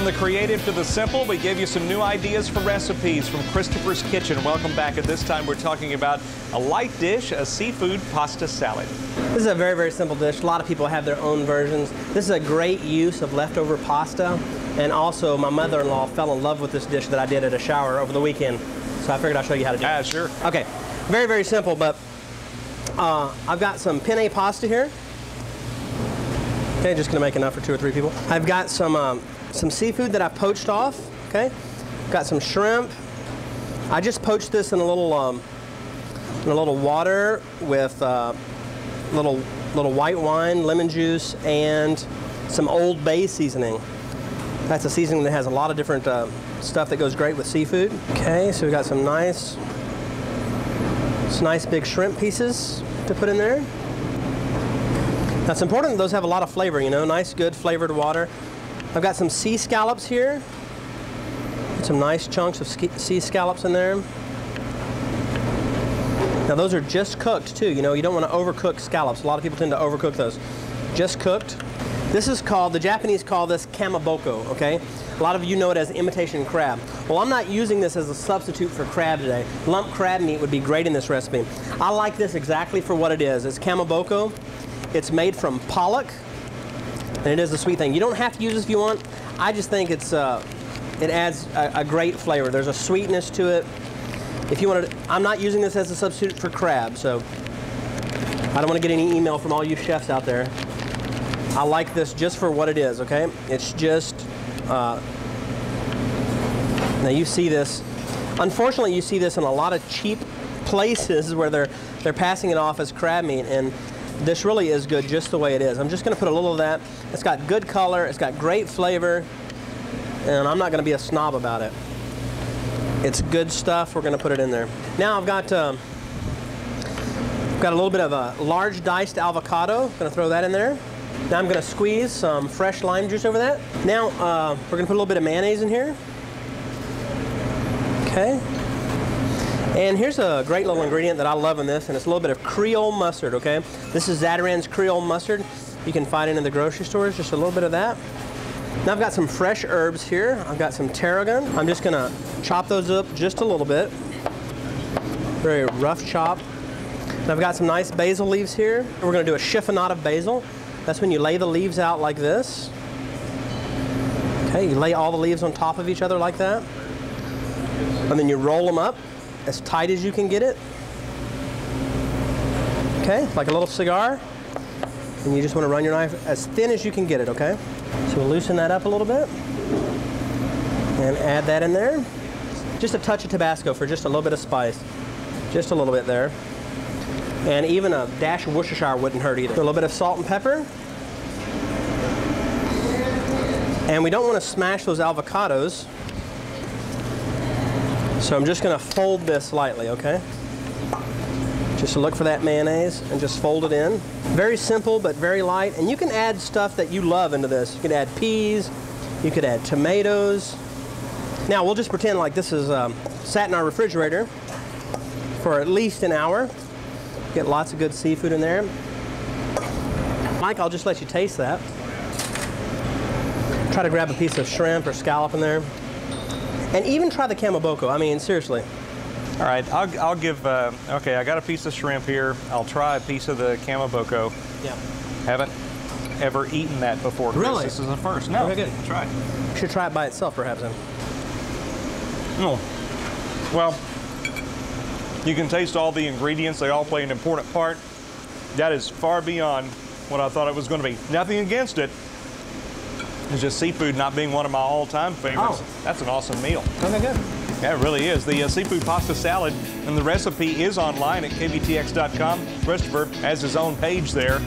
From the creative to the simple, we gave you some new ideas for recipes from Christopher's Kitchen. Welcome back. At this time, we're talking about a light dish, a seafood pasta salad. This is a very, very simple dish. A lot of people have their own versions. This is a great use of leftover pasta. And also, my mother-in-law fell in love with this dish that I did at a shower over the weekend. So I figured I'd show you how to do it. Yeah, sure. Okay, very, very simple, but I've got some penne pasta here. Okay, just gonna make enough for 2 or 3 people. I've got some seafood that I poached off, okay? Got some shrimp. I just poached this in a little water with little white wine, lemon juice, and some Old Bay seasoning. That's a seasoning that has a lot of different stuff that goes great with seafood. Okay, so we've got some nice big shrimp pieces to put in there. Now it's important that those have a lot of flavor, you know, nice, good flavored water. I've got some sea scallops here. Some nice chunks of sea scallops in there. Now those are just cooked too, you know, you don't want to overcook scallops. A lot of people tend to overcook those. Just cooked. This is called, the Japanese call this kamaboko, okay? A lot of you know it as imitation crab. Well, I'm not using this as a substitute for crab today. Lump crab meat would be great in this recipe. I like this exactly for what it is. It's kamaboko. It's made from pollock, and it is a sweet thing. You don't have to use this if you want. I just think it adds a great flavor. There's a sweetness to it. If you want to, I'm not using this as a substitute for crab, so I don't want to get any email from all you chefs out there. I like this just for what it is, okay? It's just, now you see this, unfortunately you see this in a lot of cheap places where they're passing it off as crab meat, and this really is good just the way it is. I'm just going to put a little of that. It's got good color, it's got great flavor, and I'm not going to be a snob about it. It's good stuff. We're going to put it in there. Now I've got a little bit of a large diced avocado. I'm going to throw that in there. Now I'm going to squeeze some fresh lime juice over that. Now we're going to put a little bit of mayonnaise in here. Okay. And here's a great little ingredient that I love in this, and it's a little bit of Creole mustard, okay? This is Zatarain's Creole mustard. You can find it in the grocery stores, just a little bit of that. Now I've got some fresh herbs here. I've got some tarragon. I'm just gonna chop those up just a little bit. Very rough chop. And I've got some nice basil leaves here. And we're gonna do a chiffonade of basil. That's when you lay the leaves out like this. Okay, you lay all the leaves on top of each other like that. And then you roll them up as tight as you can get it. Okay, like a little cigar. And you just want to run your knife as thin as you can get it, okay? So we'll loosen that up a little bit. And add that in there. Just a touch of Tabasco for just a little bit of spice. Just a little bit there. And even a dash of Worcestershire wouldn't hurt either. A little bit of salt and pepper. And we don't want to smash those avocados. So I'm just going to fold this lightly, okay? Just to look for that mayonnaise and just fold it in. Very simple, but very light. And you can add stuff that you love into this. You could add peas, you could add tomatoes. Now we'll just pretend like this is sat in our refrigerator for at least an hour. Get lots of good seafood in there. Mike, I'll just let you taste that. Try to grab a piece of shrimp or scallop in there. And even try the kamaboko. I mean, seriously. All right, I'll give, okay, I got a piece of shrimp here. I'll try a piece of the kamaboko. Yeah. Haven't ever eaten that before, Chris. Really? This is the first. No, okay, good. Try it. You should try it by itself, perhaps, then. Oh, well, you can taste all the ingredients. They all play an important part. That is far beyond what I thought it was going to be. Nothing against it. It's just seafood not being one of my all-time favorites. Oh. That's an awesome meal. Okay, good. Yeah, it really is. The seafood pasta salad, and the recipe is online at kvtx.com. Christopher has his own page there.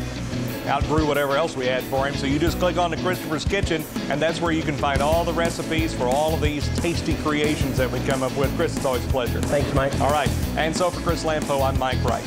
Outgrew whatever else we had for him. So you just click on to Christopher's Kitchen, and that's where you can find all the recipes for all of these tasty creations that we come up with. Chris, it's always a pleasure. Thanks, Mike. All right. And so for Chris Lampo, I'm Mike Wright.